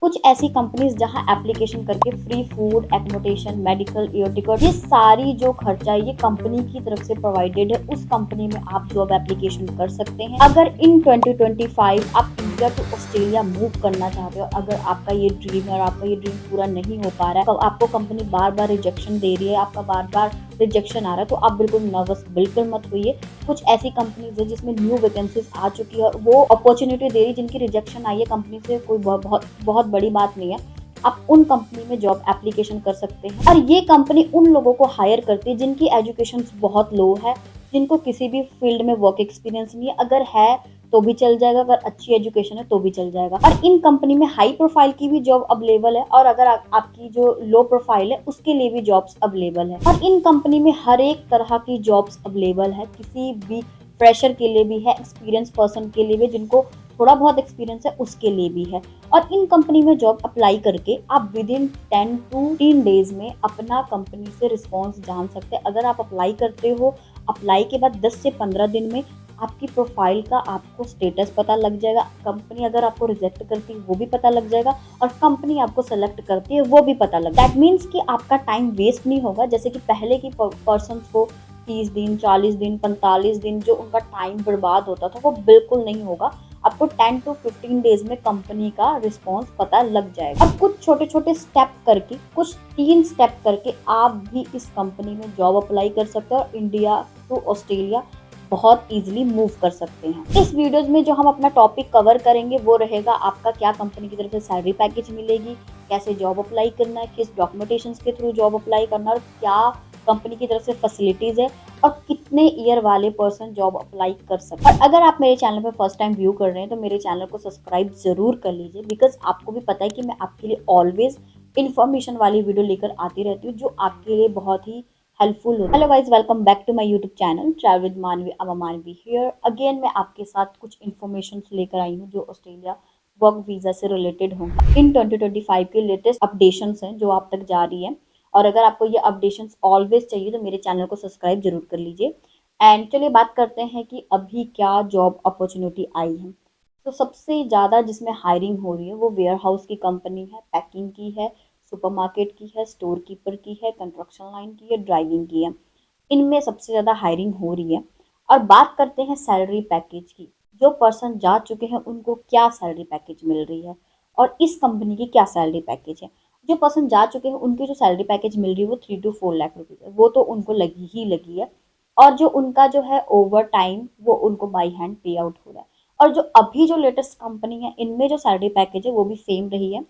कुछ ऐसी कंपनीज जहां एप्लीकेशन करके free food, accommodation, medical, air ticket, ये सारी जो खर्चा है ये कंपनी की तरफ से प्रोवाइडेड है। उस कंपनी में आप जॉब एप्लीकेशन कर सकते हैं। अगर इन 2025 आप इंडिया टू ऑस्ट्रेलिया मूव करना चाहते हो, अगर आपका ये ड्रीम है और आपका ये ड्रीम पूरा नहीं हो पा रहा है, तो आपको कंपनी बार बार रिजेक्शन दे रही है, आपका बार बार रिजेक्शन आ रहा है, तो आप बिल्कुल नर्वस बिल्कुल मत होइए। कुछ ऐसी कंपनीज है जिसमें न्यू वैकेंसीज आ चुकी है और वो अपॉर्चुनिटी दे रही है। जिनकी रिजेक्शन आई है कंपनी से, कोई बहुत बहुत बड़ी बात नहीं है। आप उन कंपनी में जॉब एप्लीकेशन कर सकते हैं और ये कंपनी उन लोगों को हायर करती है जिनकी एजुकेशन बहुत लो है, जिनको किसी भी फील्ड में वर्क एक्सपीरियंस नहीं है। अगर है तो भी चल जाएगा, अगर अच्छी एजुकेशन है तो भी चल जाएगा। और इन कंपनी में हाई प्रोफाइल की भी जॉब अवेलेबल है और अगर आपकी जो लो प्रोफाइल है उसके लिए भी जॉब्स अवेलेबल है। और इन कंपनी में हर एक तरह की जॉब्स अवेलेबल है, किसी भी फ्रेशर के लिए भी है, एक्सपीरियंस पर्सन के लिए भी, जिनको थोड़ा बहुत एक्सपीरियंस है उसके लिए भी है। और इन कंपनी में जॉब अप्लाई करके आप विद इन 10 टू 15 डेज में अपना कंपनी से रिस्पॉन्स जान सकते हैं। अगर आप अप्लाई करते हो, अप्लाई के बाद 10 से 15 दिन में आपकी प्रोफाइल का आपको स्टेटस पता लग जाएगा। कंपनी अगर आपको रिजेक्ट करती है वो भी पता लग जाएगा और कंपनी आपको सेलेक्ट करती है वो भी पता लग। दैट मीन्स कि आपका टाइम वेस्ट नहीं होगा। जैसे कि पहले की पर्सन को 30 दिन, 40 दिन, 45 दिन जो उनका टाइम बर्बाद होता था वो बिल्कुल नहीं होगा। आपको 10 टू 15 डेज में कंपनी का रिस्पॉन्स पता लग जाएगा। अब कुछ छोटे छोटे स्टेप करके, कुछ 3 स्टेप करके आप भी इस कंपनी में जॉब अप्लाई कर सकते हो और इंडिया टू ऑस्ट्रेलिया बहुत इजीली मूव कर सकते हैं। इस वीडियोस में जो हम अपना टॉपिक कवर करेंगे वो रहेगा आपका क्या कंपनी की तरफ से सैलरी पैकेज मिलेगी, कैसे जॉब अप्लाई करना है, किस डॉक्यूमेंटेशन के थ्रू जॉब अप्लाई करना है और क्या कंपनी की तरफ से फैसिलिटीज है और कितने ईयर वाले पर्सन जॉब अप्लाई कर सकते हैं। और अगर आप मेरे चैनल पर फर्स्ट टाइम व्यू कर रहे हैं तो मेरे चैनल को सब्सक्राइब जरूर कर लीजिए, बिकॉज आपको भी पता है कि मैं आपके लिए ऑलवेज इन्फॉर्मेशन वाली वीडियो लेकर आती रहती हूँ जो आपके लिए बहुत ही हेल्पफुल होता है। Hello guys, welcome back to my YouTube channel travel with Manvi. अमा मानवी हियर अगेन। मैं आपके साथ कुछ इन्फॉर्मेशन लेकर आई हूँ जो ऑस्ट्रेलिया वर्क वीजा से रिलेटेड होंगे। इन 2025 के लेटेस्ट अपडेशंस हैं जो आप तक जा रही है। और अगर आपको ये अपडेशंस ऑलवेज चाहिए तो मेरे चैनल को सब्सक्राइब जरूर कर लीजिए। एंड चलिए बात करते हैं कि अभी क्या जॉब अपॉर्चुनिटी आई है। तो सबसे ज़्यादा जिसमें हायरिंग हो रही है वो वेयर हाउस की कंपनी है, पैकिंग की है, सुपरमार्केट की है, स्टोर कीपर की है, कंस्ट्रक्शन लाइन की है, ड्राइविंग की है। इनमें सबसे ज़्यादा हायरिंग हो रही है। और बात करते हैं सैलरी पैकेज की। जो पर्सन जा चुके हैं उनको क्या सैलरी पैकेज मिल रही है और इस कंपनी की क्या सैलरी पैकेज है। जो पर्सन जा चुके हैं उनकी जो सैलरी पैकेज मिल रही है वो 3 to 4 लाख रुपीज़ है, वो तो उनको लगी ही लगी है। और जो उनका जो है ओवर टाइम वो उनको बाई हैंड पे आउट हो रहा है। और जो अभी जो लेटेस्ट कंपनी है इनमें जो सैलरी पैकेज है वो भी सेम रही है,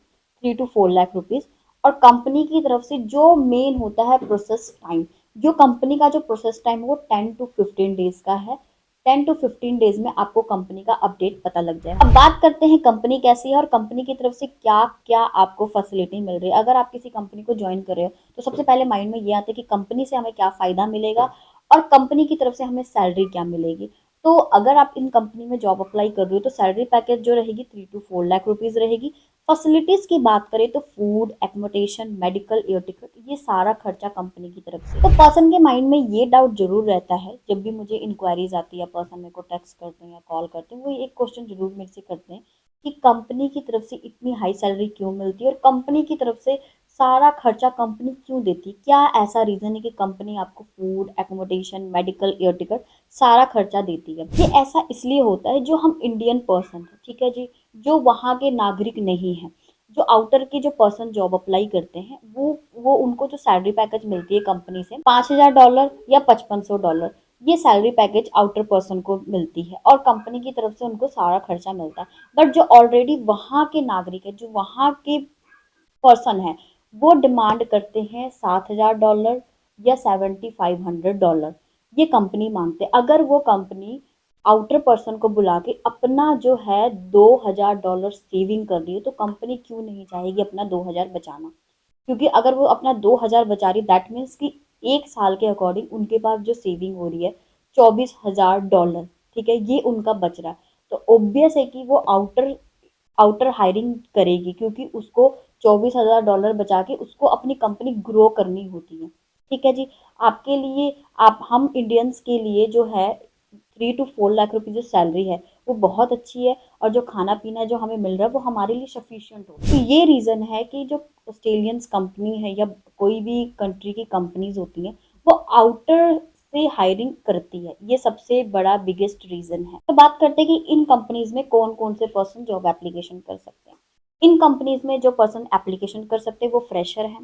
3 to 4 लाख रुपीज़। और कंपनी की तरफ से जो मेन होता है प्रोसेस टाइम, जो कंपनी का जो प्रोसेस टाइम वो 10 to 15 डेज का है। 10 to 15 डेज में आपको कंपनी का अपडेट पता लग जाएगा। अब बात करते हैं कंपनी कैसी है और कंपनी की तरफ से क्या क्या आपको फैसिलिटी मिल रही है। अगर आप किसी कंपनी को ज्वाइन कर रहे हो तो सबसे पहले माइंड में ये आता है कि कंपनी से हमें क्या फ़ायदा मिलेगा और कंपनी की तरफ से हमें सैलरी क्या मिलेगी। तो अगर आप इन कंपनी में जॉब अप्लाई कर रहे हो तो सैलरी पैकेज जो रहेगी 3 to 4 लाख रुपीज़ रहेगी। फैसिलिटीज की बात करें तो food, accommodation, medical, air ticket, ये सारा खर्चा कंपनी की तरफ से। तो पर्सन के माइंड में ये डाउट जरूर रहता है जब भी मुझे इंक्वायरीज आती है, पर्सन मेरे को टेक्स्ट करते हैं या कॉल करते हैं, वो एक क्वेश्चन जरूर मेरे से करते हैं कि कंपनी की तरफ से इतनी हाई सैलरी क्यों मिलती है और कंपनी की तरफ से सारा खर्चा कंपनी क्यों देती है। क्या ऐसा रीजन है कि कंपनी आपको food, accommodation, medical, air ticket सारा खर्चा देती है। ये ऐसा इसलिए होता है जो हम इंडियन पर्सन है, ठीक है जी, जो वहाँ के नागरिक नहीं है, जो आउटर के जो पर्सन जॉब अप्लाई करते हैं वो उनको जो सैलरी पैकेज मिलती है कंपनी से $5,000 या $5500, ये सैलरी पैकेज आउटर पर्सन को मिलती है और कंपनी की तरफ से उनको सारा खर्चा मिलता है। बट जो ऑलरेडी वहाँ के नागरिक है, जो वहाँ के पर्सन है, वो डिमांड करते हैं $7,000 या $7,500। ये कंपनी मांगते हैं। अगर वो कंपनी आउटर पर्सन को बुला के अपना जो है $2,000 सेविंग कर रही है तो कंपनी क्यों नहीं चाहेगी अपना 2,000 बचाना। क्योंकि अगर वो अपना 2,000 बचा रही दैट मीन्स कि एक साल के अकॉर्डिंग उनके पास जो सेविंग हो रही है $24,000, ठीक है, ये उनका बच रहा है। तो ऑब्वियस है कि वो आउटर आउटर हायरिंग करेगी क्योंकि उसको $24,000 बचा के उसको अपनी कंपनी ग्रो करनी होती है। ठीक है जी। आपके लिए, आप हम इंडियंस के लिए जो है 3 to 4 लाख रुपए जो सैलरी है वो बहुत अच्छी है, और जो खाना पीना जो हमें मिल रहा है वो हमारे लिए सफिशिएंट हो। तो ये रीज़न है कि जो ऑस्ट्रेलियंस कंपनी है या कोई भी कंट्री की कंपनीज होती हैं, वो आउटर से हायरिंग करती है। ये सबसे बड़ा बिगेस्ट रीज़न है। तो बात करते हैं कि इन कंपनीज में कौन-कौन से पर्सन जॉब एप्लीकेशन कर सकते हैं। इन कंपनीज में जो पर्सन एप्लीकेशन कर सकते हैं वो फ्रेशर हैं,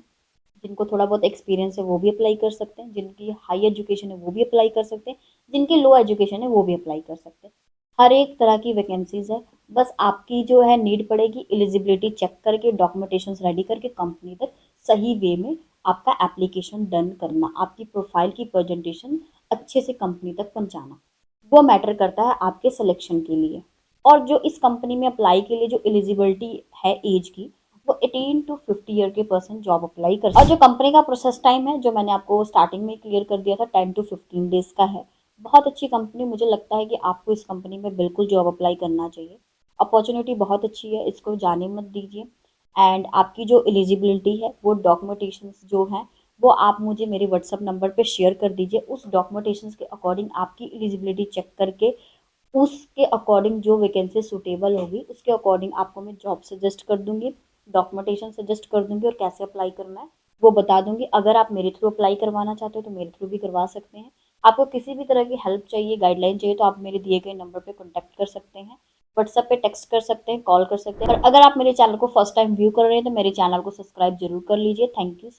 जिनको थोड़ा बहुत एक्सपीरियंस है वो भी अप्लाई कर सकते हैं, जिनकी हाई एजुकेशन है वो भी अप्लाई कर सकते हैं, जिनकी लो एजुकेशन है वो भी अप्लाई कर सकते हैं। हर एक तरह की वैकेंसीज है। बस आपकी जो है नीड पड़ेगी, एलिजिबिलिटी चेक करके डॉक्यूमेंटेशन रेडी करके कंपनी तक सही वे में आपका एप्लीकेशन डन करना, आपकी प्रोफाइल की प्रेजेंटेशन अच्छे से कंपनी तक पहुंचाना, वो मैटर करता है आपके सिलेक्शन के लिए। और जो इस कंपनी में अप्लाई के लिए जो एलिजिबिलिटी है एज की, वो 18 to 50 ईयर के पर्सन जॉब अप्लाई कर सकते हैं। और जो कंपनी का प्रोसेस टाइम है जो मैंने आपको स्टार्टिंग में क्लियर कर दिया था, 10 to 15 डेज का है। बहुत अच्छी कंपनी, मुझे लगता है कि आपको इस कंपनी में बिल्कुल जॉब अप्लाई करना चाहिए। अपॉर्चुनिटी बहुत अच्छी है, इसको जाने मत दीजिए। एंड आपकी जो एलिजिबिलिटी है वो डॉक्यूमेंटेशंस जो हैं वो आप मुझे मेरे व्हाट्सअप नंबर पे शेयर कर दीजिए। उस डॉक्यूमेंटेशंस के अकॉर्डिंग आपकी एलिजिबिलिटी चेक करके उसके अकॉर्डिंग जो वैकेंसी सूटेबल होगी उसके अकॉर्डिंग आपको मैं जॉब सजेस्ट कर दूंगी, डॉक्यूमेंटेशन सजेस्ट कर दूंगी, और कैसे अप्लाई करना है वो बता दूंगी। अगर आप मेरे थ्रू अप्लाई करवाना चाहते हो तो मेरे थ्रू भी करवा सकते हैं। आपको किसी भी तरह की हेल्प चाहिए, गाइडलाइन चाहिए, तो आप मेरे दिए गए नंबर पे कॉन्टैक्ट कर सकते हैं, व्हाट्सएप पे टेक्स्ट कर सकते हैं, कॉल कर सकते हैं। और अगर आप मेरे चैनल को फर्स्ट टाइम व्यू कर रहे हैं तो मेरे चैनल को सब्सक्राइब जरूर कर लीजिए। Thank you.